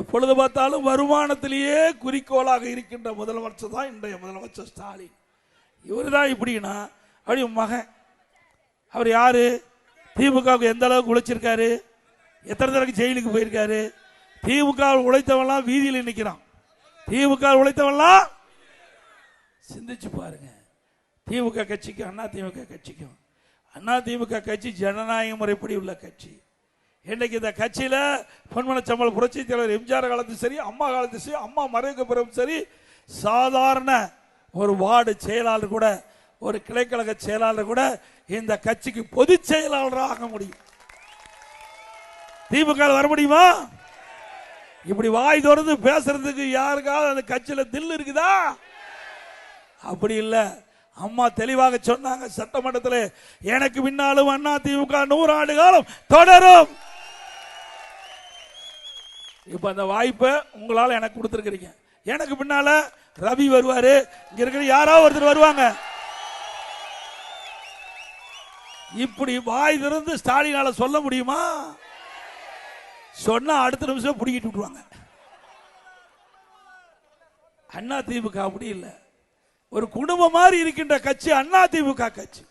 எப்பொழுது பார்த்தாலும் வருமானத்திலேயே குறிக்கோளாக இருக்கின்ற முதலமைச்சர் தான் இன்றைய முதலமைச்சர் ஸ்டாலின். இவர் தான் இப்படின்னா அப்படி மகன். அவர் யாரு? திமுகவுக்கு எந்த அளவுக்கு உழைச்சிருக்காரு, எத்தனை தடவை ஜெயிலுக்கு போயிருக்காரு. திமுக உழைத்தவன்லாம் வீதியில் நிற்கிறான். திமுக உழைத்தவன்லாம் சிந்திச்சு பாருங்க. திமுக கட்சிக்கும் அண்ணா திமுக கட்சிக்கும், அண்ணா திமுக கட்சி ஜனநாயக முறைப்படி உள்ள கட்சி. இன்னைக்கு இந்த கட்சியில பொன்மனச்சம்பல் புரட்சி தலைவர் எம்ஜிஆர் காலத்தும் சரி, அம்மா காலத்தும் சரி, அம்மா மறைவுக்கு பிறகும் சரி, சாதாரண ஒரு வார்டு செயலாளர் கூட, ஒரு கிளைக்கழக செயலாளர் கூட இந்த கட்சிக்கு பொதுச் செயலாளராக ஆக முடியும். திமுக வர முடியுமா? இப்படி வாய் திறந்து பேசுறதுக்கு யாருக்காவது அந்த கட்சியில தில் இருக்குதா? அப்படி இல்லை. அம்மா தெளிவாக சொன்னாங்க சட்டமன்றத்தில், எனக்கு பின்னாலும் அண்ணா திமுக 100 ஆண்டு காலம் தொடரும். இப்ப அந்த வாய்ப்பை உங்களால எனக்கு கொடுத்திருக்கிறீங்க. எனக்கு பின்னால ரவி வருவாரு, இங்க இருக்கிற யாராவது ஒருத்தர் வருவாங்க. இப்படி வாய் திறந்து ஸ்டாலினால சொல்ல முடியுமா? சொன்னா அடுத்த நிமிஷம் பிடிக்கிட்டு விட்டுருவாங்க. அண்ணா திமுக அப்படி இல்லை. ஒரு குடும்பம் மாதிரி இருக்கின்ற கட்சி அண்ணா திமுக கட்சி.